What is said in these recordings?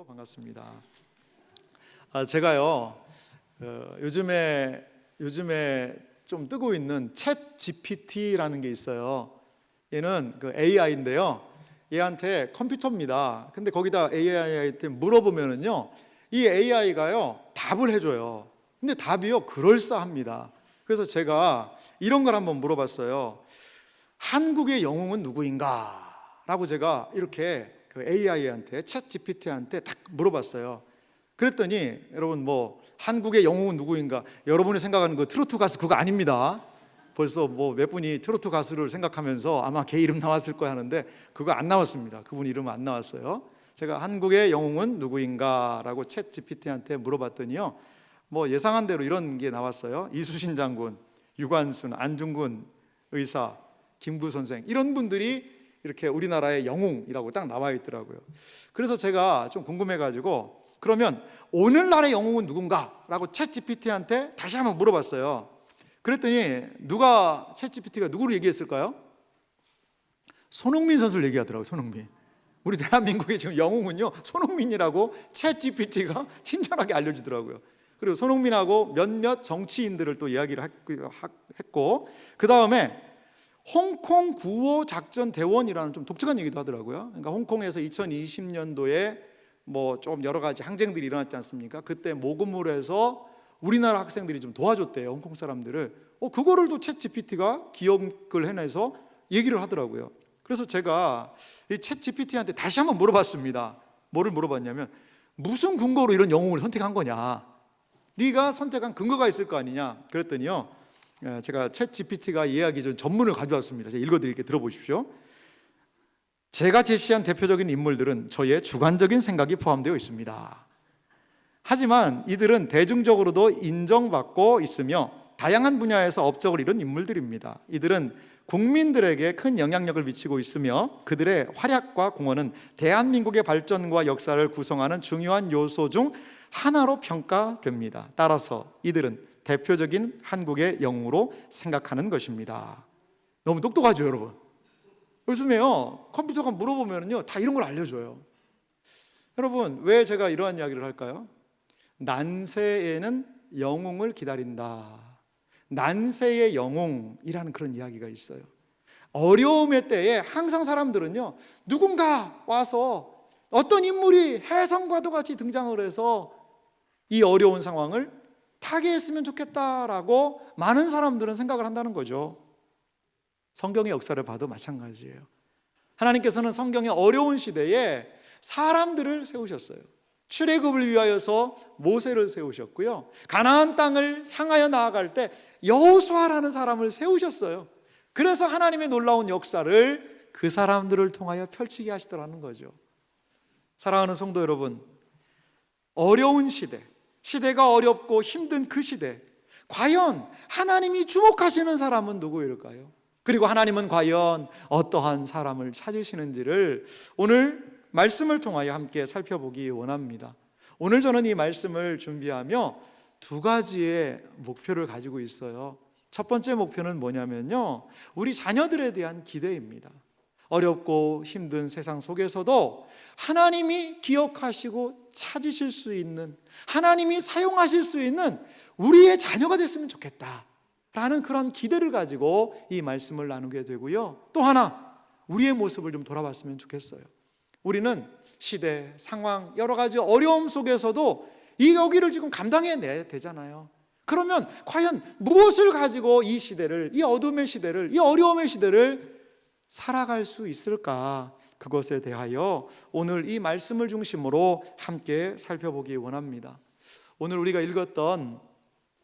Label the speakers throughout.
Speaker 1: 반갑습니다. 제가요 요즘에 좀 뜨고 있는 챗 GPT라는 게 있어요. 얘는 그 AI인데요. 얘한테 컴퓨터입니다. 근데 거기다 AI한테 물어보면은요, 이 AI가요 답을 해줘요. 근데 답이요 그럴싸합니다. 그래서 제가 이런 걸 한번 물어봤어요. 한국의 영웅은 누구인가? 라고 제가 이렇게 그 AI한테, 챗 GPT한테 딱 물어봤어요. 그랬더니 여러분 한국의 영웅은 누구인가? 여러분이 생각하는 그 트로트 가수 그거 아닙니다. 벌써 몇 분이 트로트 가수를 생각하면서 아마 걔 이름 나왔을 거야 하는데 그거 안 나왔습니다. 그분 이름은 안 나왔어요. 제가 한국의 영웅은 누구인가? 라고 챗 GPT한테 물어봤더니요, 예상한 대로 이런 게 나왔어요. 이수신 장군, 유관순, 안중근 의사, 김구 선생, 이런 분들이 이렇게 우리나라의 영웅이라고 딱 나와 있더라고요. 그래서 제가 좀 궁금해가지고 그러면 오늘날의 영웅은 누군가? 라고 챗 GPT한테 다시 한번 물어봤어요. 그랬더니 챗 GPT가 누구를 얘기했을까요? 손흥민 선수를 얘기하더라고요. 손흥민. 우리 대한민국의 지금 영웅은요 손흥민이라고 챗 GPT가 친절하게 알려주더라고요. 그리고 손흥민하고 몇몇 정치인들을 또 이야기를 했고, 그 다음에 홍콩 구호 작전 대원이라는 좀 독특한 얘기도 하더라고요. 그러니까 홍콩에서 2020년도에 좀 여러 가지 항쟁들이 일어났지 않습니까? 그때 모금을 해서 우리나라 학생들이 좀 도와줬대요, 홍콩 사람들을. 그거를 또 챗 GPT가 기억을 해내서 얘기를 하더라고요. 그래서 제가 이 챗 GPT한테 다시 한번 물어봤습니다. 뭐를 물어봤냐면, 무슨 근거로 이런 영웅을 선택한 거냐? 네가 선택한 근거가 있을 거 아니냐? 그랬더니요, 제가 챗 GPT가 이해하기 전 전문을 가져왔습니다. 제가 읽어드릴게요. 들어보십시오. 제가 제시한 대표적인 인물들은 저의 주관적인 생각이 포함되어 있습니다. 하지만 이들은 대중적으로도 인정받고 있으며 다양한 분야에서 업적을 이룬 인물들입니다. 이들은 국민들에게 큰 영향력을 미치고 있으며 그들의 활약과 공헌은 대한민국의 발전과 역사를 구성하는 중요한 요소 중 하나로 평가됩니다. 따라서 이들은 대표적인 한국의 영웅으로 생각하는 것입니다. 너무 똑똑하죠, 여러분? 요즘에요 컴퓨터가 물어보면요 다 이런 걸 알려줘요. 여러분, 왜 제가 이러한 이야기를 할까요? 난세에는 영웅을 기다린다. 난세의 영웅이라는 그런 이야기가 있어요. 어려움의 때에 항상 사람들은요, 누군가 와서 어떤 인물이 혜성과도 같이 등장을 해서 이 어려운 상황을 타개했으면 좋겠다라고 많은 사람들은 생각을 한다는 거죠. 성경의 역사를 봐도 마찬가지예요. 하나님께서는 성경의 어려운 시대에 사람들을 세우셨어요. 출애굽을 위하여서 모세를 세우셨고요, 가나안 땅을 향하여 나아갈 때 여호수아라는 사람을 세우셨어요. 그래서 하나님의 놀라운 역사를 그 사람들을 통하여 펼치게 하시더라는 거죠. 사랑하는 성도 여러분, 어려운 시대가 어렵고 힘든 그 시대, 과연 하나님이 주목하시는 사람은 누구일까요? 그리고 하나님은 과연 어떠한 사람을 찾으시는지를 오늘 말씀을 통하여 함께 살펴보기 원합니다. 오늘 저는 이 말씀을 준비하며 두 가지의 목표를 가지고 있어요. 첫 번째 목표는 뭐냐면요, 우리 자녀들에 대한 기대입니다. 어렵고 힘든 세상 속에서도 하나님이 기억하시고 찾으실 수 있는, 하나님이 사용하실 수 있는 우리의 자녀가 됐으면 좋겠다 라는 그런 기대를 가지고 이 말씀을 나누게 되고요, 또 하나 우리의 모습을 좀 돌아봤으면 좋겠어요. 우리는 시대, 상황, 여러 가지 어려움 속에서도 여기를 지금 감당해내야 되잖아요. 그러면 과연 무엇을 가지고 이 시대를, 이 어둠의 시대를, 이 어려움의 시대를 살아갈 수 있을까? 그것에 대하여 오늘 이 말씀을 중심으로 함께 살펴보기 원합니다. 오늘 우리가 읽었던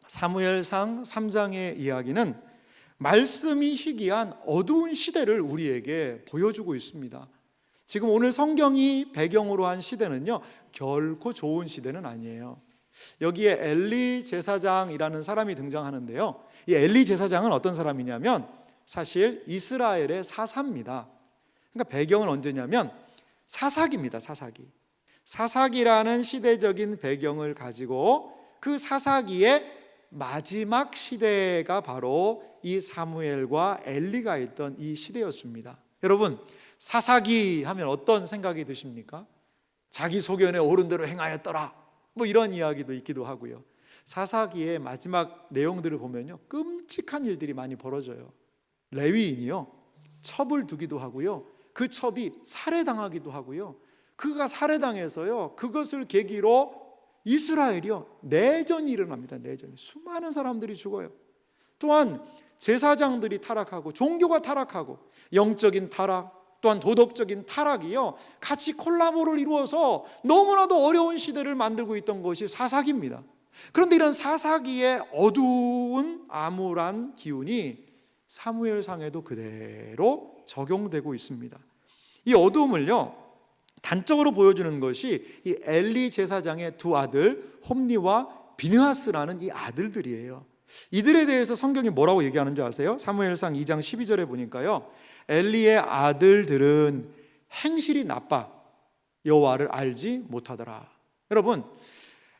Speaker 1: 사무엘상 3장의 이야기는 말씀이 희귀한 어두운 시대를 우리에게 보여주고 있습니다. 지금 오늘 성경이 배경으로 한 시대는요, 결코 좋은 시대는 아니에요. 여기에 엘리 제사장이라는 사람이 등장하는데요, 이 엘리 제사장은 어떤 사람이냐면 사실 이스라엘의 사사입니다. 그러니까 배경은 언제냐면 사사기입니다. 사사기라는 시대적인 배경을 가지고 그 사사기의 마지막 시대가 바로 이 사무엘과 엘리가 있던 이 시대였습니다. 여러분, 사사기 하면 어떤 생각이 드십니까? 자기 소견에 옳은 대로 행하였더라, 뭐 이런 이야기도 있기도 하고요. 사사기의 마지막 내용들을 보면요, 끔찍한 일들이 많이 벌어져요. 레위인이요, 첩을 두기도 하고요, 그 첩이 살해당하기도 하고요, 그가 살해당해서요, 그것을 계기로 이스라엘이요, 내전이 일어납니다. 내전이. 수많은 사람들이 죽어요. 또한 제사장들이 타락하고 종교가 타락하고 영적인 타락, 또한 도덕적인 타락이요, 같이 콜라보를 이루어서 너무나도 어려운 시대를 만들고 있던 것이 사사기입니다. 그런데 이런 사사기의 어두운 암울한 기운이 사무엘상에도 그대로 적용되고 있습니다. 이 어두움을요, 단적으로 보여주는 것이 이 엘리 제사장의 두 아들 홈니와 비느하스라는 이 아들들이에요. 이들에 대해서 성경이 뭐라고 얘기하는 줄 아세요? 사무엘상 2장 12절에 보니까요, 엘리의 아들들은 행실이 나빠 여호와를 알지 못하더라. 여러분,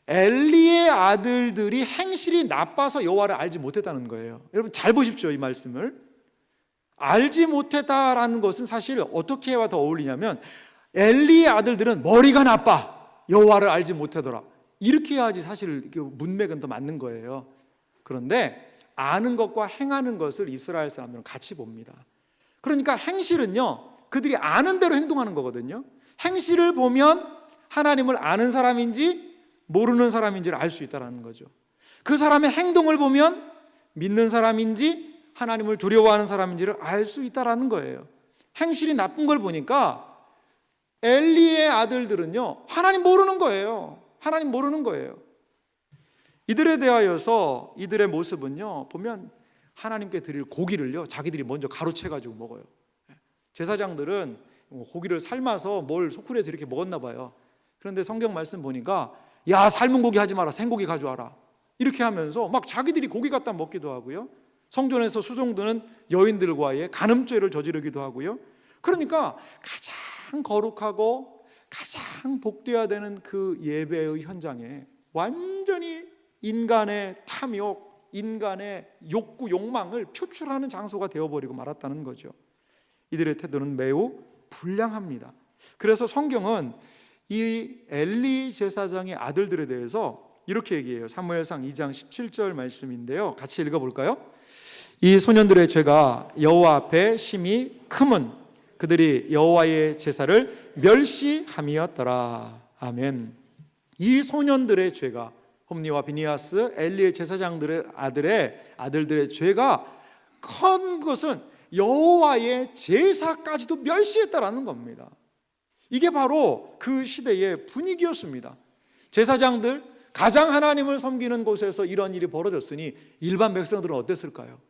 Speaker 1: 엘리의 아들들이 행실이 나빠서 여호와를 알지 못했다는 거예요. 여러분 잘 보십시오, 이 말씀을. 알지 못했다라는 것은 사실 어떻게와 더 어울리냐면, 엘리의 아들들은 머리가 나빠 여호와를 알지 못하더라, 이렇게 해야지 사실 문맥은 더 맞는 거예요. 그런데 아는 것과 행하는 것을 이스라엘 사람들은 같이 봅니다. 그러니까 행실은요, 그들이 아는 대로 행동하는 거거든요. 행실을 보면 하나님을 아는 사람인지 모르는 사람인지를 알 수 있다는 거죠. 그 사람의 행동을 보면 믿는 사람인지 하나님을 두려워하는 사람인지를 알 수 있다는 거예요. 행실이 나쁜 걸 보니까 엘리의 아들들은요, 하나님 모르는 거예요. 하나님 모르는 거예요. 이들에 대하여서 이들의 모습은요, 보면 하나님께 드릴 고기를요, 자기들이 먼저 가로채가지고 먹어요. 제사장들은 고기를 삶아서 뭘 소쿠리에서 이렇게 먹었나 봐요. 그런데 성경 말씀 보니까, 야, 삶은 고기 하지 마라, 생고기 가져와라, 이렇게 하면서 막 자기들이 고기 갖다 먹기도 하고요, 성전에서 수종드는 여인들과의 간음죄를 저지르기도 하고요. 그러니까 가장 거룩하고 가장 복되어야 되는 그 예배의 현장에 완전히 인간의 탐욕, 인간의 욕구, 욕망을 표출하는 장소가 되어버리고 말았다는 거죠. 이들의 태도는 매우 불량합니다. 그래서 성경은 이 엘리 제사장의 아들들에 대해서 이렇게 얘기해요. 사무엘상 2장 17절 말씀인데요, 같이 읽어볼까요? 이 소년들의 죄가 여호와 앞에 심히 크면 그들이 여호와의 제사를 멸시함이었더라. 아멘. 이 소년들의 죄가, 홈니와 비니하스, 엘리의 제사장들의 아들들의 죄가 큰 것은 여호와의 제사까지도 멸시했다라는 겁니다. 이게 바로 그 시대의 분위기였습니다. 제사장들, 가장 하나님을 섬기는 곳에서 이런 일이 벌어졌으니 일반 백성들은 어땠을까요?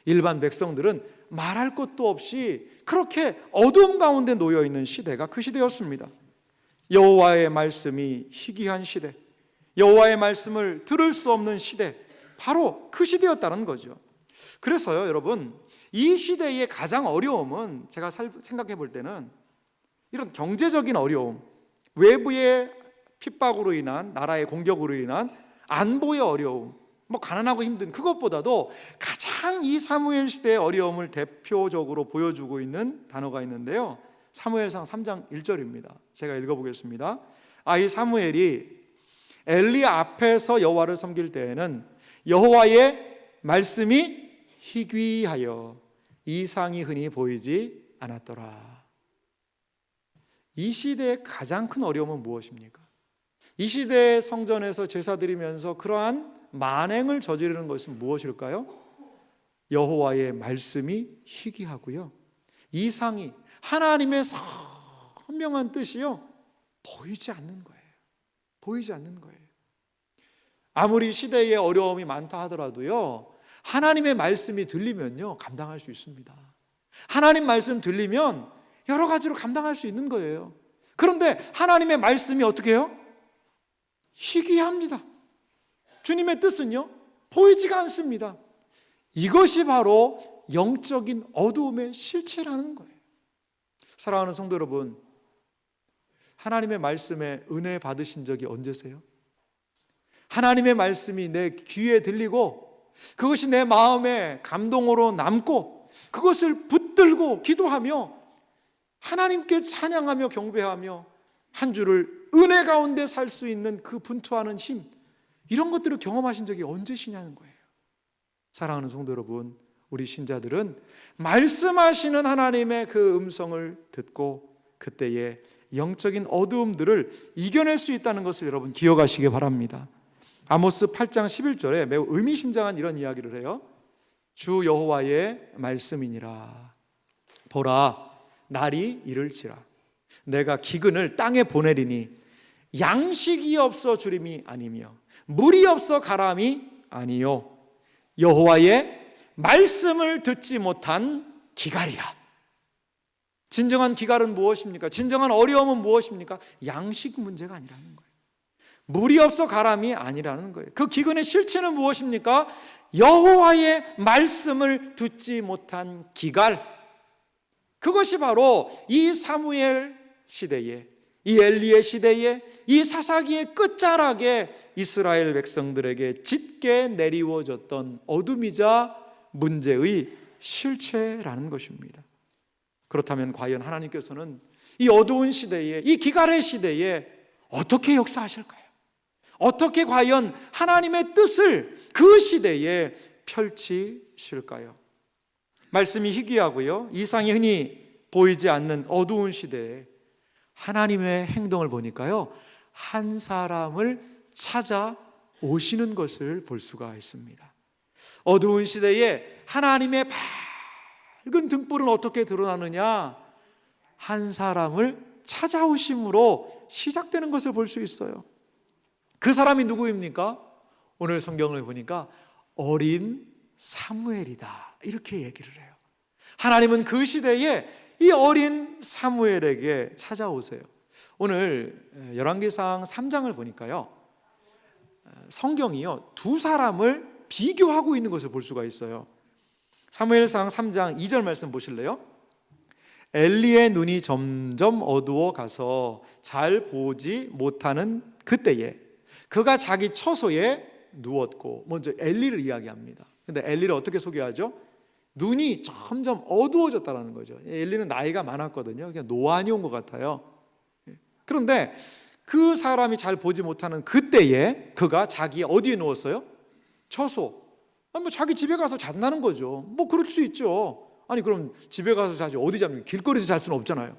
Speaker 1: 일반 백성들은 말할 것도 없이 그렇게 어두움 가운데 놓여 있는 시대가 그 시대였습니다. 여호와의 말씀이 희귀한 시대, 여호와의 말씀을 들을 수 없는 시대, 바로 그 시대였다는 거죠. 그래서요, 여러분, 이 시대의 가장 어려움은 제가 생각해 볼 때는 이런 경제적인 어려움, 외부의 핍박으로 인한, 나라의 공격으로 인한 안보의 어려움, 가난하고 힘든 그것보다도 가장 이 사무엘 시대의 어려움을 대표적으로 보여주고 있는 단어가 있는데요, 사무엘상 3장 1절입니다. 제가 읽어보겠습니다. 이 사무엘이 엘리 앞에서 여호와를 섬길 때에는 여호와의 말씀이 희귀하여 이상이 흔히 보이지 않았더라. 이 시대의 가장 큰 어려움은 무엇입니까? 이 시대의 성전에서 제사 드리면서 그러한 만행을 저지르는 것은 무엇일까요? 여호와의 말씀이 희귀하고요, 이상이, 하나님의 선명한 뜻이요, 보이지 않는 거예요. 보이지 않는 거예요. 아무리 시대에 어려움이 많다 하더라도요, 하나님의 말씀이 들리면요, 감당할 수 있습니다. 하나님 말씀 들리면 여러 가지로 감당할 수 있는 거예요. 그런데 하나님의 말씀이 어떻게 해요? 희귀합니다. 주님의 뜻은요, 보이지가 않습니다. 이것이 바로 영적인 어두움의 실체라는 거예요. 사랑하는 성도 여러분, 하나님의 말씀에 은혜 받으신 적이 언제세요? 하나님의 말씀이 내 귀에 들리고 그것이 내 마음에 감동으로 남고 그것을 붙들고 기도하며 하나님께 찬양하며 경배하며 한 주를 은혜 가운데 살 수 있는 그 분투하는 힘, 이런 것들을 경험하신 적이 언제시냐는 거예요. 사랑하는 성도 여러분, 우리 신자들은 말씀하시는 하나님의 그 음성을 듣고 그때의 영적인 어두움들을 이겨낼 수 있다는 것을 여러분 기억하시기 바랍니다. 아모스 8장 11절에 매우 의미심장한 이런 이야기를 해요. 주 여호와의 말씀이니라. 보라, 날이 이를지라. 내가 기근을 땅에 보내리니 양식이 없어 주림이 아니며 물이 없어 가람이 아니요 여호와의 말씀을 듣지 못한 기갈이라. 진정한 기갈은 무엇입니까? 진정한 어려움은 무엇입니까? 양식 문제가 아니라는 거예요. 물이 없어 가람이 아니라는 거예요. 그 기근의 실체는 무엇입니까? 여호와의 말씀을 듣지 못한 기갈. 그것이 바로 이 사무엘 시대에, 이 엘리의 시대에, 이 사사기의 끝자락에 이스라엘 백성들에게 짙게 내리워졌던 어둠이자 문제의 실체라는 것입니다. 그렇다면 과연 하나님께서는 이 어두운 시대에, 이 기갈의 시대에 어떻게 역사하실까요? 어떻게 과연 하나님의 뜻을 그 시대에 펼치실까요? 말씀이 희귀하고요, 이상이 흔히 보이지 않는 어두운 시대에 하나님의 행동을 보니까요, 한 사람을 찾아오시는 것을 볼 수가 있습니다. 어두운 시대에 하나님의 밝은 등불은 어떻게 드러나느냐? 한 사람을 찾아오심으로 시작되는 것을 볼 수 있어요. 그 사람이 누구입니까? 오늘 성경을 보니까 어린 사무엘이다, 이렇게 얘기를 해요. 하나님은 그 시대에 이 어린 사무엘에게 찾아오세요. 오늘 열왕기상 3장을 보니까요, 성경이요, 두 사람을 비교하고 있는 것을 볼 수가 있어요. 사무엘상 3장 2절 말씀 보실래요? 엘리의 눈이 점점 어두워 가서 잘 보지 못하는 그때에 그가 자기 처소에 누웠고, 먼저 엘리를 이야기합니다. 근데 엘리를 어떻게 소개하죠? 눈이 점점 어두워졌다는 거죠. 엘리는 나이가 많았거든요. 그냥 노안이 온 것 같아요. 그런데 그 사람이 잘 보지 못하는 그때에 그가 자기 어디에 누웠어요? 처소. 뭐 자기 집에 가서 잤다는 거죠. 뭐 그럴 수 있죠. 아니 그럼 집에 가서 자지 어디 잡니까? 길거리에서 잘 수는 없잖아요.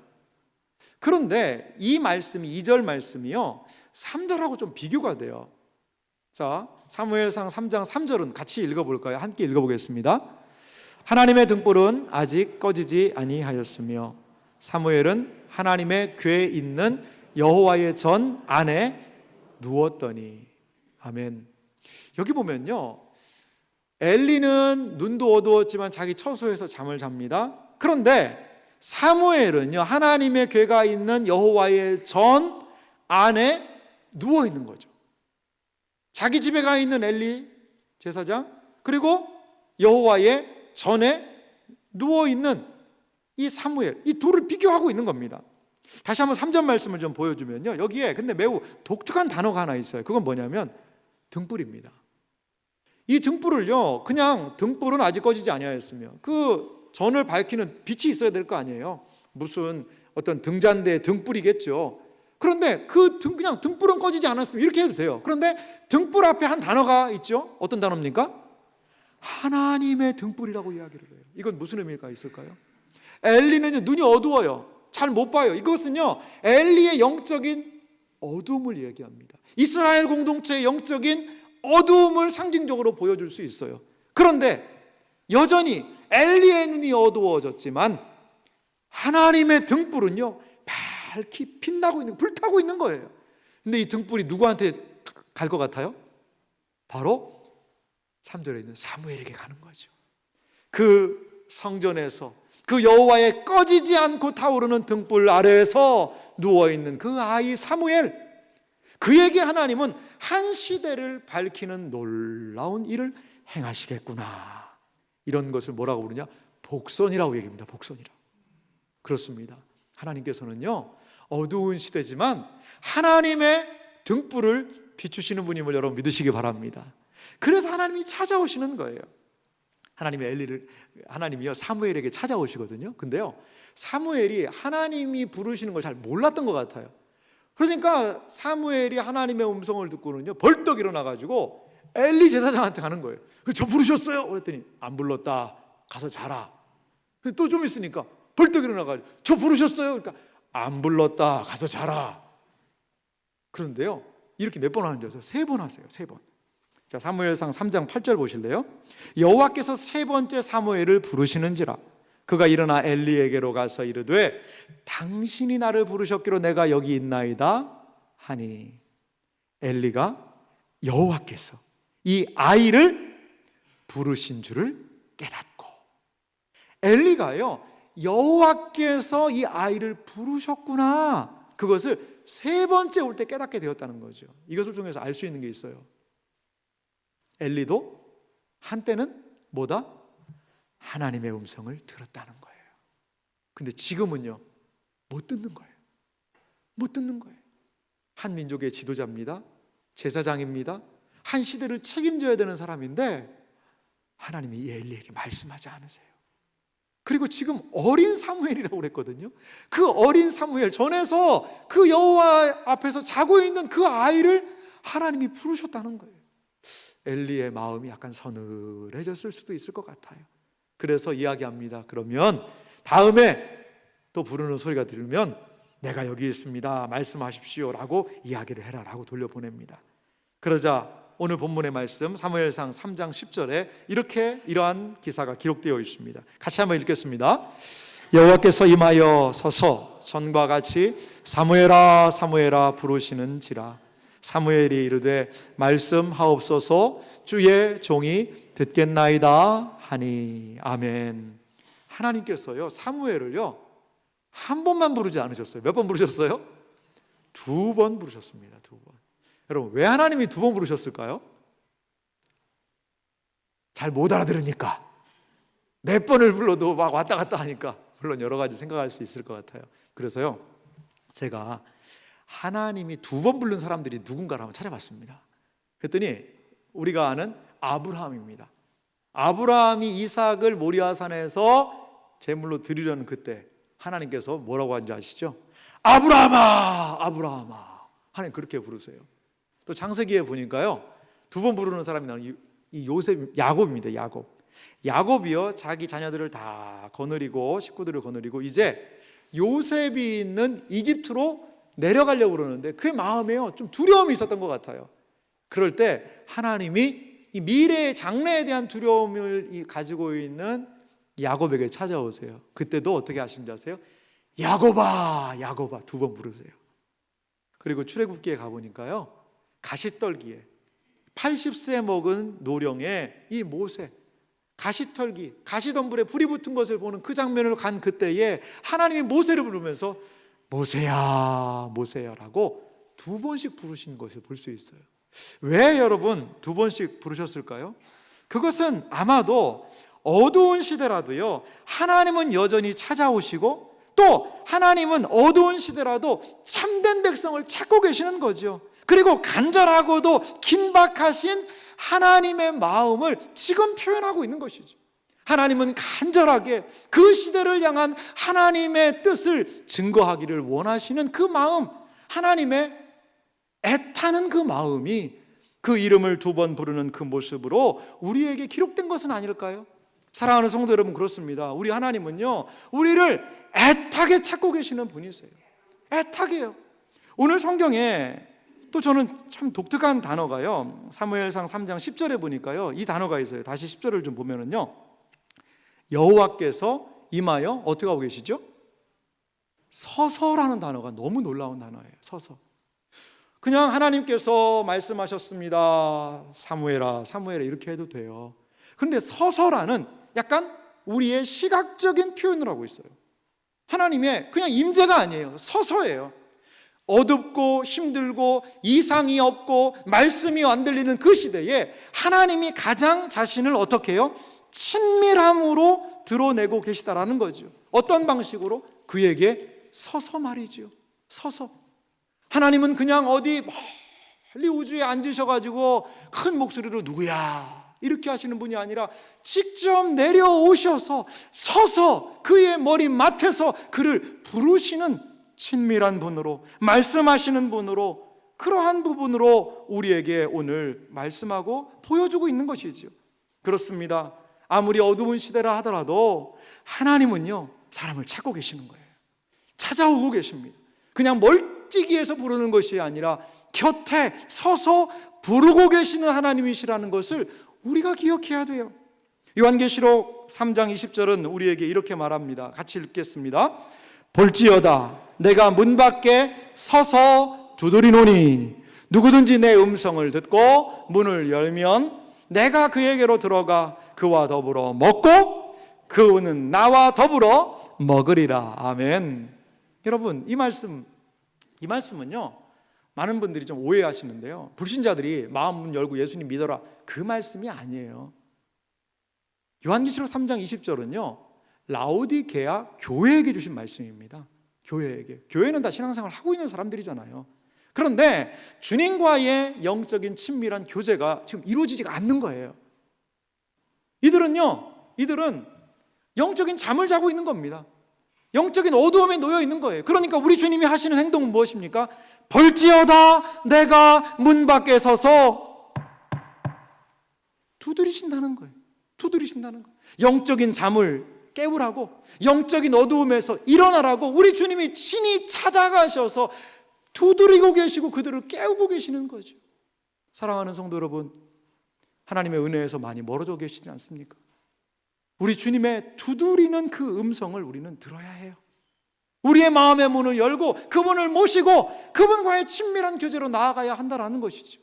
Speaker 1: 그런데 이 말씀이, 2절 말씀이요, 3절하고 좀 비교가 돼요. 자, 사무엘상 3장 3절은 같이 읽어볼까요? 함께 읽어보겠습니다. 하나님의 등불은 아직 꺼지지 아니하였으며 사무엘은 하나님의 궤에 있는 여호와의 전 안에 누웠더니. 아멘. 여기 보면요, 엘리는 눈도 어두웠지만 자기 처소에서 잠을 잡니다. 그런데 사무엘은요, 하나님의 궤가 있는 여호와의 전 안에 누워 있는 거죠. 자기 집에 가 있는 엘리 제사장, 그리고 여호와의 전에 누워 있는 이 사무엘, 이 둘을 비교하고 있는 겁니다. 다시 한번 3절 말씀을 좀 보여주면요, 여기에 근데 매우 독특한 단어가 하나 있어요. 그건 뭐냐면 등불입니다. 이 등불을요, 그냥 등불은 아직 꺼지지 아니하였으며 그 전을 밝히는 빛이 있어야 될 거 아니에요. 무슨 어떤 등잔대의 등불이겠죠. 그런데 그냥 등불은 꺼지지 않았으면 이렇게 해도 돼요. 그런데 등불 앞에 한 단어가 있죠. 어떤 단어입니까? 하나님의 등불이라고 이야기를 해요. 이건 무슨 의미가 있을까요? 엘리는 눈이 어두워요. 잘 못 봐요. 이것은요, 엘리의 영적인 어두움을 얘기합니다. 이스라엘 공동체의 영적인 어두움을 상징적으로 보여줄 수 있어요. 그런데 여전히 엘리의 눈이 어두워졌지만 하나님의 등불은요, 밝히 빛나고 있는, 불타고 있는 거예요. 근데 이 등불이 누구한테 갈 것 같아요? 바로 3절에 있는 사무엘에게 가는 거죠. 그 성전에서 그 여호와의 꺼지지 않고 타오르는 등불 아래에서 누워있는 그 아이 사무엘, 그에게 하나님은 한 시대를 밝히는 놀라운 일을 행하시겠구나, 이런 것을 뭐라고 부르냐? 복선이라고 얘기합니다. 복선이라고. 그렇습니다. 하나님께서는요, 어두운 시대지만 하나님의 등불을 비추시는 분임을 여러분 믿으시기 바랍니다. 그래서 하나님이 찾아오시는 거예요. 하나님이요, 사무엘에게 찾아오시거든요. 근데요, 사무엘이 하나님이 부르시는 걸 잘 몰랐던 것 같아요. 그러니까 사무엘이 하나님의 음성을 듣고는요 벌떡 일어나가지고 엘리 제사장한테 가는 거예요. 저 부르셨어요? 그랬더니 안 불렀다. 가서 자라. 또 좀 있으니까 벌떡 일어나가지고 저 부르셨어요? 그러니까 안 불렀다. 가서 자라. 그런데요 이렇게 몇 번 하는 줄 아세요? 3번 하세요. 3번. 자, 사무엘상 3장 8절 보실래요? 여호와께서 3번째 사무엘을 부르시는지라 그가 일어나 엘리에게로 가서 이르되 당신이 나를 부르셨기로 내가 여기 있나이다 하니 엘리가 여호와께서 이 아이를 부르신 줄을 깨닫고 엘리가요 여호와께서 이 아이를 부르셨구나 그것을 3번째 올 때 깨닫게 되었다는 거죠. 이것을 통해서 알 수 있는 게 있어요. 엘리도 한때는 뭐다? 하나님의 음성을 들었다는 거예요. 근데 지금은요 못 듣는 거예요. 못 듣는 거예요. 한 민족의 지도자입니다. 제사장입니다. 한 시대를 책임져야 되는 사람인데 하나님이 이 엘리에게 말씀하지 않으세요. 그리고 지금 어린 사무엘이라고 그랬거든요. 그 어린 사무엘 전에서 그 여호와 앞에서 자고 있는 그 아이를 하나님이 부르셨다는 거예요. 엘리의 마음이 약간 서늘해졌을 수도 있을 것 같아요. 그래서 이야기합니다. 그러면 다음에 또 부르는 소리가 들으면 내가 여기 있습니다. 말씀하십시오 라고 이야기를 해라 라고 돌려보냅니다. 그러자 오늘 본문의 말씀 사무엘상 3장 10절에 이러한 기사가 기록되어 있습니다. 같이 한번 읽겠습니다. 여호와께서 임하여 서서 전과 같이 사무엘아 사무엘아 부르시는지라 사무엘이 이르되 말씀하옵소서 주의 종이 듣겠나이다 하니 아멘. 하나님께서요 사무엘을요 한 번만 부르지 않으셨어요. 몇 번 부르셨어요? 2번 부르셨습니다. 2번. 여러분 왜 하나님이 2번 부르셨을까요? 잘 못 알아들으니까. 몇 번을 불러도 막 왔다 갔다 하니까. 물론 여러 가지 생각할 수 있을 것 같아요. 그래서요 제가 하나님이 2번 부른 사람들이 누군가를 한번 찾아봤습니다. 그랬더니 우리가 아는 아브라함입니다. 아브라함이 이삭을 모리아산에서 제물로 드리려는 그때 하나님께서 뭐라고 하는지 아시죠? 아브라함아 아브라함아 하나님 그렇게 부르세요. 또 창세기에 보니까요 2번 부르는 사람이 나오는 이 요셉 야곱입니다. 야곱이요 자기 자녀들을 다 거느리고 식구들을 거느리고 이제 요셉이 있는 이집트로 내려가려고 그러는데 그 마음에요 좀 두려움이 있었던 것 같아요. 그럴 때 하나님이 이 미래의 장래에 대한 두려움을 가지고 있는 야곱에게 찾아오세요. 그때도 어떻게 하시는지 아세요? 야곱아 야곱아 2번 부르세요. 그리고 출애굽기에 가보니까요 가시떨기에 80세 먹은 노령의 이 모세 가시떨기 가시덤불에 불이 붙은 것을 보는 그 장면을 간 그때에 하나님이 모세를 부르면서 모세야 모세야라고 2번씩 부르신 것을 볼 수 있어요. 왜 여러분 2번씩 부르셨을까요? 그것은 아마도 어두운 시대라도요 하나님은 여전히 찾아오시고 또 하나님은 어두운 시대라도 참된 백성을 찾고 계시는 거죠. 그리고 간절하고도 긴박하신 하나님의 마음을 지금 표현하고 있는 것이죠. 하나님은 간절하게 그 시대를 향한 하나님의 뜻을 증거하기를 원하시는 그 마음, 하나님의 애타는 그 마음이 그 이름을 2번 부르는 그 모습으로 우리에게 기록된 것은 아닐까요? 사랑하는 성도 여러분, 그렇습니다. 우리 하나님은요 우리를 애타게 찾고 계시는 분이세요. 애타게요. 오늘 성경에 또 저는 참 독특한 단어가요 사무엘상 3장 10절에 보니까요 이 단어가 있어요. 다시 10절을 좀 보면은요 여호와께서 임하여 어떻게 하고 계시죠? 서서라는 단어가 너무 놀라운 단어예요. 서서. 그냥 하나님께서 말씀하셨습니다 사무엘아 사무엘아 이렇게 해도 돼요. 그런데 서서라는 약간 우리의 시각적인 표현을 하고 있어요. 하나님의 그냥 임재가 아니에요. 서서예요. 어둡고 힘들고 이상이 없고 말씀이 안 들리는 그 시대에 하나님이 가장 자신을 어떻게 해요? 친밀함으로 드러내고 계시다라는 거죠. 어떤 방식으로? 그에게 서서 말이죠. 서서. 하나님은 그냥 어디 멀리 우주에 앉으셔가지고 큰 목소리로 누구야 이렇게 하시는 분이 아니라 직접 내려오셔서 서서 그의 머리맡에서 그를 부르시는 친밀한 분으로, 말씀하시는 분으로, 그러한 부분으로 우리에게 오늘 말씀하고 보여주고 있는 것이지요. 그렇습니다. 아무리 어두운 시대라 하더라도 하나님은요, 사람을 찾고 계시는 거예요. 찾아오고 계십니다. 그냥 멀찍이에서 부르는 것이 아니라 곁에 서서 부르고 계시는 하나님이시라는 것을 우리가 기억해야 돼요. 요한계시록 3장 20절은 우리에게 이렇게 말합니다. 같이 읽겠습니다. 볼지어다 내가 문 밖에 서서 두드리노니 누구든지 내 음성을 듣고 문을 열면 내가 그에게로 들어가 그와 더불어 먹고 그는 나와 더불어 먹으리라. 아멘. 여러분, 이 말씀은요, 많은 분들이 좀 오해하시는데요, 불신자들이 마음 문 열고 예수님 믿어라, 그 말씀이 아니에요. 요한계시록 3장 20절은요 라오디게아 교회에게 주신 말씀입니다. 교회에게. 교회는 다 신앙생활을 하고 있는 사람들이잖아요. 그런데 주님과의 영적인 친밀한 교제가 지금 이루어지지가 않는 거예요. 이들은 영적인 잠을 자고 있는 겁니다. 영적인 어두움에 놓여 있는 거예요. 그러니까 우리 주님이 하시는 행동은 무엇입니까? 볼지어다 내가 문 밖에 서서 두드리신다는 거예요. 두드리신다는 거예요. 영적인 잠을 깨우라고, 영적인 어두움에서 일어나라고 우리 주님이 친히 찾아가셔서 두드리고 계시고 그들을 깨우고 계시는 거죠. 사랑하는 성도 여러분, 하나님의 은혜에서 많이 멀어져 계시지 않습니까? 우리 주님의 두드리는 그 음성을 우리는 들어야 해요. 우리의 마음의 문을 열고 그분을 모시고 그분과의 친밀한 교제로 나아가야 한다는 것이죠.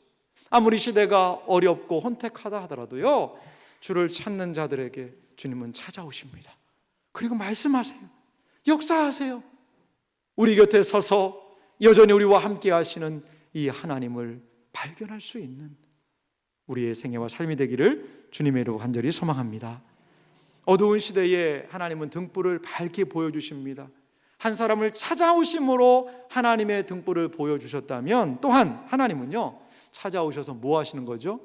Speaker 1: 아무리 시대가 어렵고 혼택하다 하더라도요, 주를 찾는 자들에게 주님은 찾아오십니다. 그리고 말씀하세요. 역사하세요. 우리 곁에 서서 여전히 우리와 함께 하시는 이 하나님을 발견할 수 있는 우리의 생애와 삶이 되기를 주님의 이름으로 간절히 소망합니다. 어두운 시대에 하나님은 등불을 밝게 보여주십니다. 한 사람을 찾아오심으로 하나님의 등불을 보여주셨다면 또한 하나님은요, 찾아오셔서 뭐 하시는 거죠?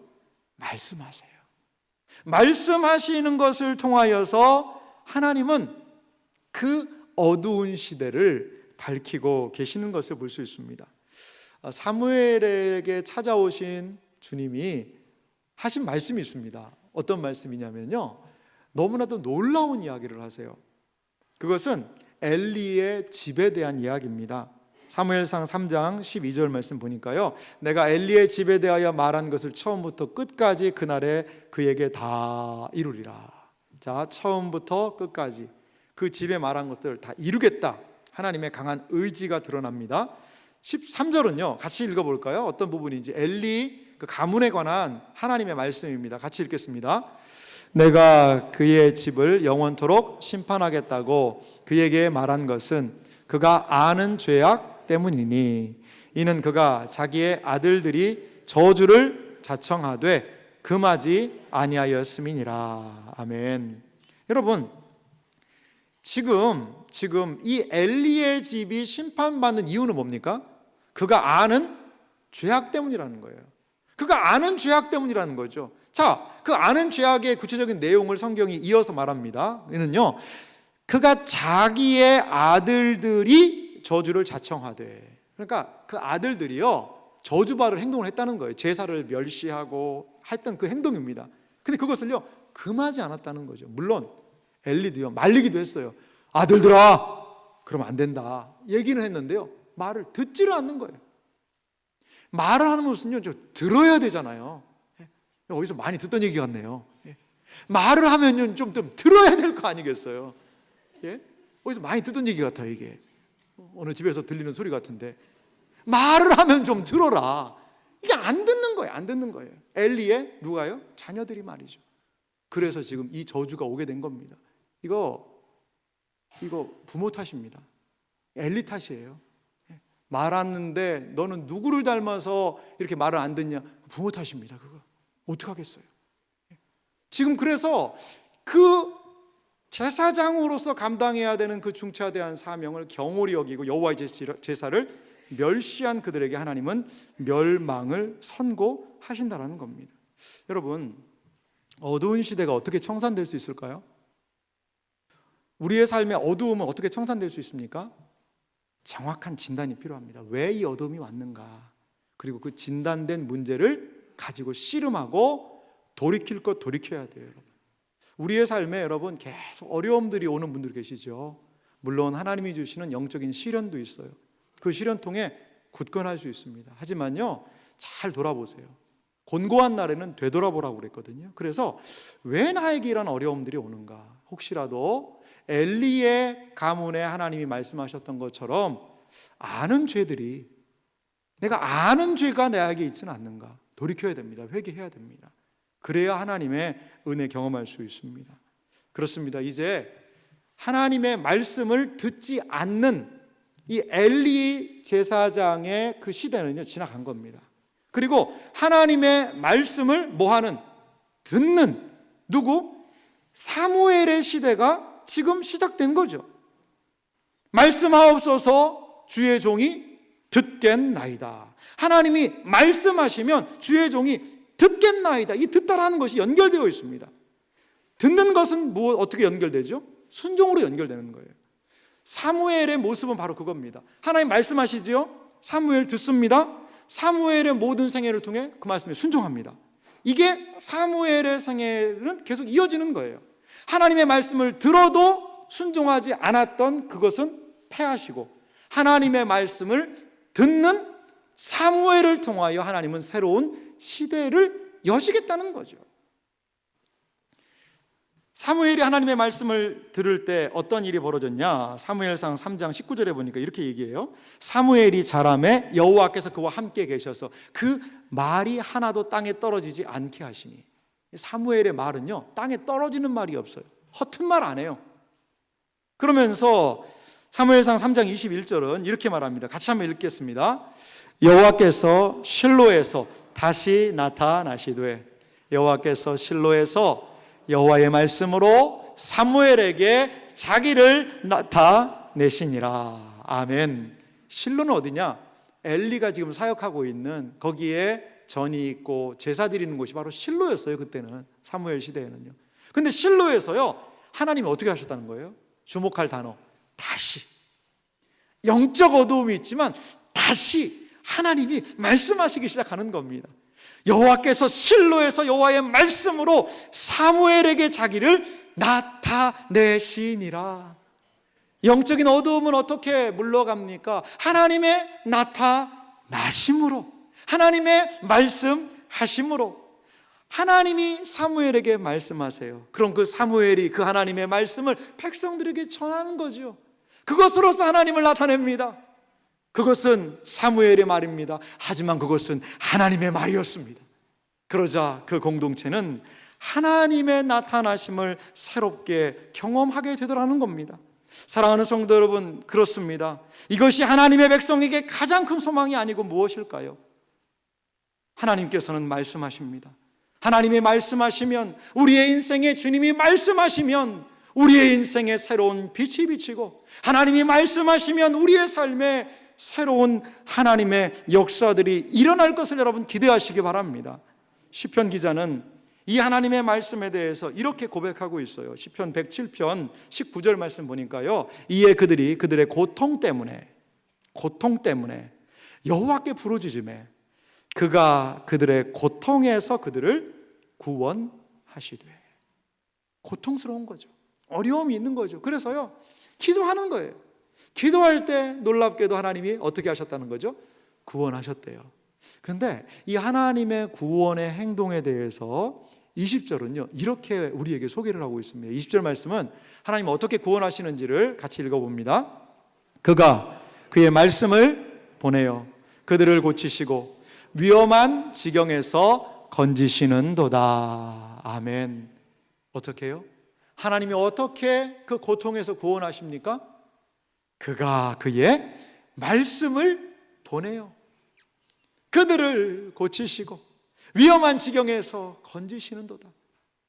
Speaker 1: 말씀하세요. 말씀하시는 것을 통하여서 하나님은 그 어두운 시대를 밝히고 계시는 것을 볼 수 있습니다. 사무엘에게 찾아오신 주님이 하신 말씀이 있습니다. 어떤 말씀이냐면요, 너무나도 놀라운 이야기를 하세요. 그것은 엘리의 집에 대한 이야기입니다. 사무엘상 3장 12절 말씀 보니까요, 내가 엘리의 집에 대하여 말한 것을 처음부터 끝까지 그날에 그에게 다 이루리라. 자, 처음부터 끝까지 그 집에 말한 것을 다 이루겠다. 하나님의 강한 의지가 드러납니다. 13절은요 같이 읽어볼까요? 어떤 부분인지. 엘리 그 가문에 관한 하나님의 말씀입니다. 같이 읽겠습니다. 내가 그의 집을 영원토록 심판하겠다고 그에게 말한 것은 그가 아는 죄악 때문이니 이는 그가 자기의 아들들이 저주를 자청하되 금하지 아니하였음이니라. 아멘. 여러분, 지금 이 엘리의 집이 심판받는 이유는 뭡니까? 그가 아는 죄악 때문이라는 거예요. 그가 아는 죄악 때문이라는 거죠. 자, 그 아는 죄악의 구체적인 내용을 성경이 이어서 말합니다. 이는요, 그가 자기의 아들들이 저주를 자청하되, 그러니까 그 아들들이요 저주받을 행동을 했다는 거예요. 제사를 멸시하고 했던 그 행동입니다. 근데 그것을요 금하지 않았다는 거죠. 물론 엘리도요 말리기도 했어요. 아들들아, 그러면 안 된다 얘기는 했는데요, 말을 듣지를 않는 거예요. 말을 하는 것은요 들어야 되잖아요. 어디서 많이 듣던 얘기 같네요. 말을 하면요 좀 들어야 될 거 아니겠어요? 어디서 많이 듣던 얘기 같아요. 이게 어느 집에서 들리는 소리 같은데, 말을 하면 좀 들어라. 이게 안 듣는 거예요. 안 듣는 거예요. 엘리의 누가요? 자녀들이 말이죠. 그래서 지금 이 저주가 오게 된 겁니다. 이거 부모 탓입니다. 엘리 탓이에요. 말하는데 너는 누구를 닮아서 이렇게 말을 안 듣냐? 부모 탓입니다. 그거 어떡하겠어요? 지금 그래서 그 제사장으로서 감당해야 되는 그 중차대한 사명을 경홀히 여기고 여호와의 제사를 멸시한 그들에게 하나님은 멸망을 선고하신다는 겁니다. 여러분, 어두운 시대가 어떻게 청산될 수 있을까요? 우리의 삶의 어두움은 어떻게 청산될 수 있습니까? 정확한 진단이 필요합니다. 왜 이 어둠이 왔는가? 그리고 그 진단된 문제를 가지고 씨름하고 돌이킬 것 돌이켜야 돼요, 여러분. 우리의 삶에 여러분 계속 어려움들이 오는 분들 계시죠. 물론 하나님이 주시는 영적인 시련도 있어요. 그 시련 통해 굳건할 수 있습니다. 하지만요, 잘 돌아보세요. 곤고한 날에는 되돌아보라고 그랬거든요. 그래서 왜 나에게 이런 어려움들이 오는가? 혹시라도 엘리의 가문에 하나님이 말씀하셨던 것처럼 아는 죄들이, 내가 아는 죄가 내게 있지는 않는가? 돌이켜야 됩니다. 회개해야 됩니다. 그래야 하나님의 은혜 경험할 수 있습니다. 그렇습니다. 이제 하나님의 말씀을 듣지 않는 이 엘리 제사장의 그 시대는요, 지나간 겁니다. 그리고 하나님의 말씀을 뭐하는? 듣는 누구? 사무엘의 시대가 지금 시작된 거죠. 말씀하옵소서 주의 종이 듣겠나이다. 하나님이 말씀하시면 주의 종이 듣겠나이다. 이 듣다라는 것이 연결되어 있습니다. 듣는 것은 어떻게 연결되죠? 순종으로 연결되는 거예요. 사무엘의 모습은 바로 그겁니다. 하나님 말씀하시죠? 사무엘 듣습니다. 사무엘의 모든 생애를 통해 그 말씀에 순종합니다. 이게 사무엘의 생애는 계속 이어지는 거예요. 하나님의 말씀을 들어도 순종하지 않았던 그것은 패하시고, 하나님의 말씀을 듣는 사무엘을 통하여 하나님은 새로운 시대를 여시겠다는 거죠. 사무엘이 하나님의 말씀을 들을 때 어떤 일이 벌어졌냐? 사무엘상 3장 19절에 보니까 이렇게 얘기해요. 사무엘이 자라매 여호와께서 그와 함께 계셔서 그 말이 하나도 땅에 떨어지지 않게 하시니. 사무엘의 말은요, 땅에 떨어지는 말이 없어요. 허튼 말 안 해요. 그러면서 사무엘상 3장 21절은 이렇게 말합니다. 같이 한번 읽겠습니다. 여호와께서 실로에서 다시 나타나시되, 여호와께서 실로에서 여호와의 말씀으로 사무엘에게 자기를 나타내시니라. 아멘. 실로는 어디냐? 엘리가 지금 사역하고 있는 거기에 전이 있고 제사 드리는 곳이 바로 실로였어요. 그때는, 사무엘 시대에는요. 근데 실로에서요, 하나님이 어떻게 하셨다는 거예요? 주목할 단어, 다시. 영적 어두움이 있지만 다시 하나님이 말씀하시기 시작하는 겁니다. 여호와께서 실로에서 여호와의 말씀으로 사무엘에게 자기를 나타내시니라. 영적인 어두움은 어떻게 물러갑니까? 하나님의 나타나심으로, 하나님의 말씀하심으로. 하나님이 사무엘에게 말씀하세요. 그럼 그 사무엘이 그 하나님의 말씀을 백성들에게 전하는 거죠. 그것으로서 하나님을 나타냅니다. 그것은 사무엘의 말입니다. 하지만 그것은 하나님의 말이었습니다. 그러자 그 공동체는 하나님의 나타나심을 새롭게 경험하게 되더라는 겁니다. 사랑하는 성도 여러분, 그렇습니다. 이것이 하나님의 백성에게 가장 큰 소망이 아니고 무엇일까요? 하나님께서는 말씀하십니다. 하나님이 말씀하시면, 우리의 인생에 주님이 말씀하시면 우리의 인생에 새로운 빛이 비치고, 하나님이 말씀하시면 우리의 삶에 새로운 하나님의 역사들이 일어날 것을 여러분 기대하시기 바랍니다. 시편 기자는 이 하나님의 말씀에 대해서 이렇게 고백하고 있어요. 시편 107편 19절 말씀 보니까요, 이에 그들이 그들의 고통 때문에 여호와께 부르짖으매 그가 그들의 고통에서 그들을 구원하시되. 고통스러운 거죠. 어려움이 있는 거죠. 그래서요, 기도하는 거예요. 기도할 때 놀랍게도 하나님이 어떻게 하셨다는 거죠? 구원하셨대요. 그런데 이 하나님의 구원의 행동에 대해서 20절은요, 이렇게 우리에게 소개를 하고 있습니다. 20절 말씀은 하나님 어떻게 구원하시는지를 같이 읽어봅니다. 그가 그의 말씀을 보내어 그들을 고치시고 위험한 지경에서 건지시는도다. 아멘. 어떻게 해요? 하나님이 어떻게 그 고통에서 구원하십니까? 그가 그의 말씀을 보내요. 그들을 고치시고 위험한 지경에서 건지시는도다.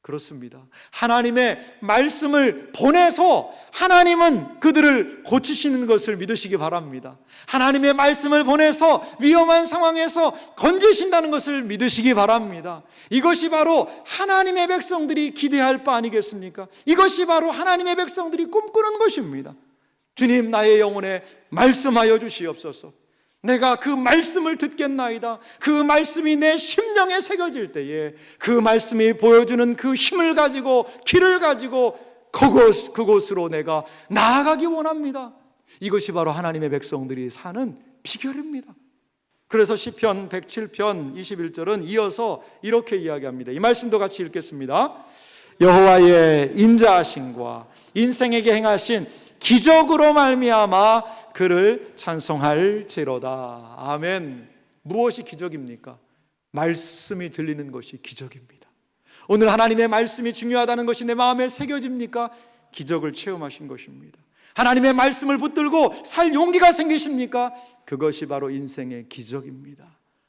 Speaker 1: 그렇습니다. 하나님의 말씀을 보내서 하나님은 그들을 고치시는 것을 믿으시기 바랍니다. 하나님의 말씀을 보내서 위험한 상황에서 건지신다는 것을 믿으시기 바랍니다. 이것이 바로 하나님의 백성들이 기대할 바 아니겠습니까? 이것이 바로 하나님의 백성들이 꿈꾸는 것입니다. 주님, 나의 영혼에 말씀하여 주시옵소서. 내가 그 말씀을 듣겠나이다. 그 말씀이 내 심령에 새겨질 때에 그 말씀이 보여주는 그 힘을 가지고, 길을 가지고 그곳으로 내가 나아가기 원합니다. 이것이 바로 하나님의 백성들이 사는 비결입니다. 그래서 시편 107편 21절은 이어서 이렇게 이야기합니다. 이 말씀도 같이 읽겠습니다. 여호와의 인자하심과 인생에게 행하신 기적으로 말미암아 그를 찬송할지로다. 아멘. 무엇이 기적입니까? 말씀이 들리는 것이 기적입니다. 오늘 하나님의 말씀이 중요하다는 것이 내 마음에 새겨집니까? 기적을 체험하신 것입니다. 하나님의 말씀을 붙들고 살 용기가 생기십니까? 그것이 바로 인생의 기적입니다.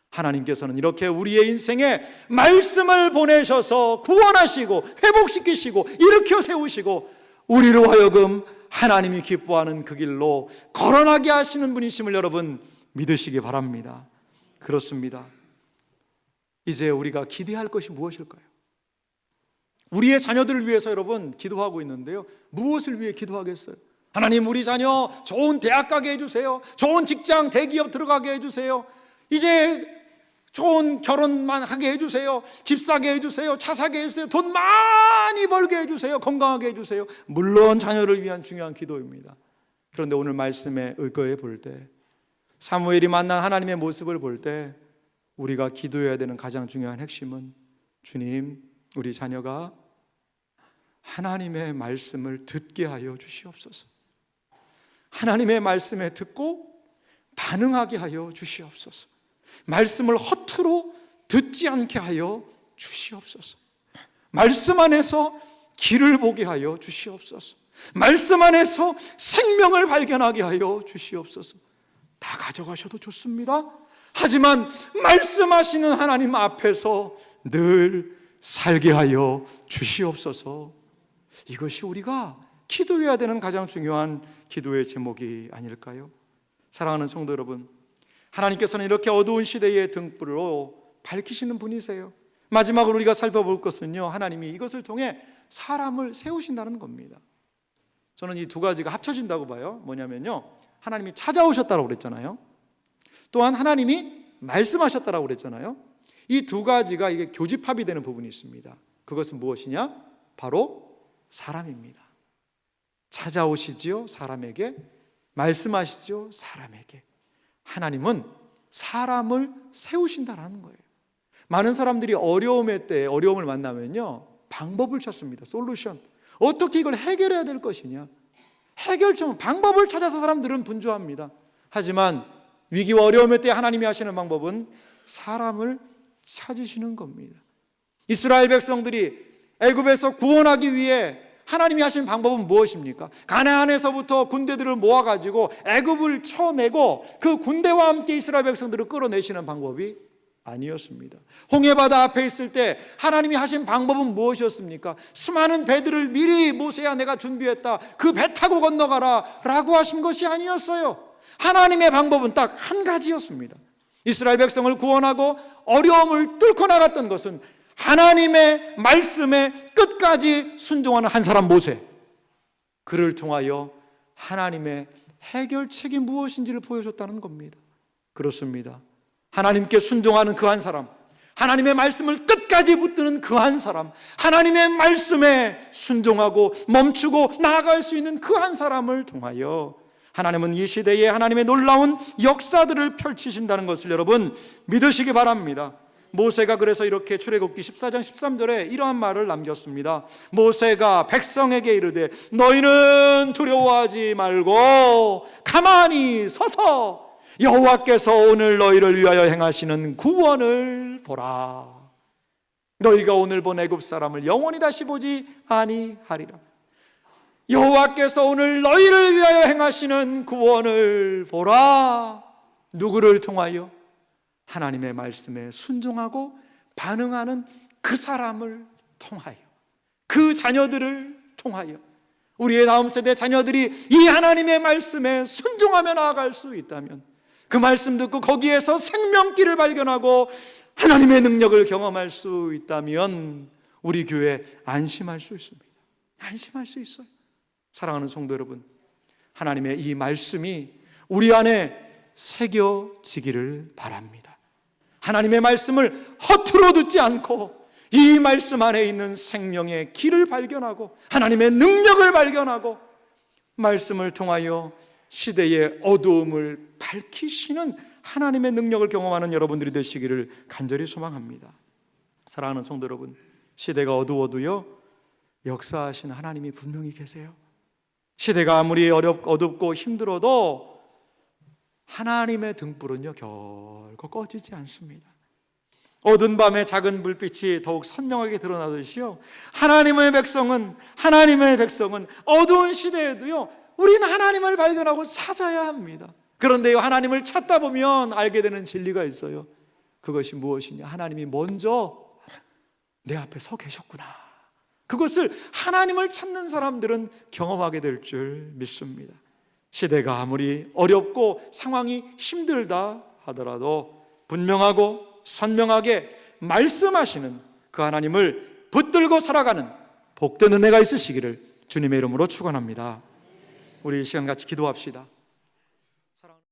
Speaker 1: 하나님께서는 이렇게 우리의 인생에 말씀을 보내셔서 구원하시고 회복시키시고 일으켜 세우시고 우리로 하여금 하나님이 기뻐하는 그 길로 걸어나게 하시는 분이심을 여러분 믿으시기 바랍니다. 그렇습니다. 이제 우리가 기대할 것이 무엇일까요? 우리의 자녀들을 위해서 여러분 기도하고 있는데요, 무엇을 위해 기도하겠어요? 하나님, 우리 자녀 좋은 대학 가게 해주세요. 좋은 직장, 대기업 들어가게 해주세요. 이제 좋은 결혼만 하게 해주세요. 집 사게 해주세요. 차 사게 해주세요. 돈 많이 벌게 해주세요. 건강하게 해주세요. 물론 자녀를 위한 중요한 기도입니다. 그런데 오늘 말씀에 의거해 볼 때, 사무엘이 만난 하나님의 모습을 볼 때 우리가 기도해야 되는 가장 중요한 핵심은, 주님, 우리 자녀가 하나님의 말씀을 듣게 하여 주시옵소서. 하나님의 말씀에 듣고 반응하게 하여 주시옵소서. 말씀을 허투루 듣지 않게 하여 주시옵소서. 말씀 안에서 길을 보게 하여 주시옵소서. 말씀 안에서 생명을 발견하게 하여 주시옵소서. 다 가져가셔도 좋습니다. 하지만 말씀하시는 하나님 앞에서 늘 살게 하여 주시옵소서. 이것이 우리가 기도해야 되는 가장 중요한 기도의 제목이 아닐까요? 사랑하는 성도 여러분, 하나님께서는 이렇게 어두운 시대의 등불로 밝히시는 분이세요. 마지막으로 우리가 살펴볼 것은요, 하나님이 이것을 통해 사람을 세우신다는 겁니다. 저는 이 두 가지가 합쳐진다고 봐요. 뭐냐면요, 하나님이 찾아오셨다고 그랬잖아요. 또한 하나님이 말씀하셨다고 그랬잖아요. 이 두 가지가 이게 교집합이 되는 부분이 있습니다. 그것은 무엇이냐? 바로 사람입니다. 찾아오시지요, 사람에게. 말씀하시지요, 사람에게. 하나님은 사람을 세우신다라는 거예요. 많은 사람들이 어려움의 때, 어려움을 만나면요, 방법을 찾습니다. 솔루션. 어떻게 이걸 해결해야 될 것이냐. 해결점, 방법을 찾아서 사람들은 분주합니다. 하지만 위기와 어려움의 때 하나님이 하시는 방법은 사람을 찾으시는 겁니다. 이스라엘 백성들이 애굽에서 구원하기 위해 하나님이 하신 방법은 무엇입니까? 가나안에서부터 군대들을 모아가지고 애굽을 쳐내고 그 군대와 함께 이스라엘 백성들을 끌어내시는 방법이 아니었습니다. 홍해바다 앞에 있을 때 하나님이 하신 방법은 무엇이었습니까? 수많은 배들을 미리 모세야 내가 준비했다, 그 배 타고 건너가라 라고 하신 것이 아니었어요. 하나님의 방법은 딱 한 가지였습니다. 이스라엘 백성을 구원하고 어려움을 뚫고 나갔던 것은 하나님의 말씀에 끝까지 순종하는 한 사람, 모세. 그를 통하여 하나님의 해결책이 무엇인지를 보여줬다는 겁니다. 그렇습니다. 하나님께 순종하는 그 한 사람, 하나님의 말씀을 끝까지 붙드는 그 한 사람, 하나님의 말씀에 순종하고 멈추고 나아갈 수 있는 그 한 사람을 통하여 하나님은 이 시대에 하나님의 놀라운 역사들을 펼치신다는 것을 여러분 믿으시기 바랍니다. 모세가 그래서 이렇게 출애굽기 14장 13절에 이러한 말을 남겼습니다. 모세가 백성에게 이르되 너희는 두려워하지 말고 가만히 서서 여호와께서 오늘 너희를 위하여 행하시는 구원을 보라. 너희가 오늘 본 애굽 사람을 영원히 다시 보지 아니하리라. 여호와께서 오늘 너희를 위하여 행하시는 구원을 보라. 누구를 통하여? 하나님의 말씀에 순종하고 반응하는 그 사람을 통하여, 그 자녀들을 통하여 우리의 다음 세대 자녀들이 이 하나님의 말씀에 순종하며 나아갈 수 있다면, 그 말씀 듣고 거기에서 생명길을 발견하고 하나님의 능력을 경험할 수 있다면 우리 교회 안심할 수 있습니다. 안심할 수 있어요. 사랑하는 성도 여러분, 하나님의 이 말씀이 우리 안에 새겨지기를 바랍니다. 하나님의 말씀을 허투루 듣지 않고 이 말씀 안에 있는 생명의 길을 발견하고 하나님의 능력을 발견하고 말씀을 통하여 시대의 어두움을 밝히시는 하나님의 능력을 경험하는 여러분들이 되시기를 간절히 소망합니다. 사랑하는 성도 여러분, 시대가 어두워도요 역사하시는 하나님이 분명히 계세요. 시대가 아무리 어둡고 힘들어도 하나님의 등불은요 결코 꺼지지 않습니다. 어두운 밤에 작은 불빛이 더욱 선명하게 드러나듯이요 하나님의 백성은 어두운 시대에도요 우리는 하나님을 발견하고 찾아야 합니다. 그런데요 하나님을 찾다 보면 알게 되는 진리가 있어요. 그것이 무엇이냐? 하나님이 먼저 내 앞에 서 계셨구나. 그것을 하나님을 찾는 사람들은 경험하게 될 줄 믿습니다. 시대가 아무리 어렵고 상황이 힘들다 하더라도 분명하고 선명하게 말씀하시는 그 하나님을 붙들고 살아가는 복된 은혜가 있으시기를 주님의 이름으로 축원합니다. 우리 이 시간 같이 기도합시다.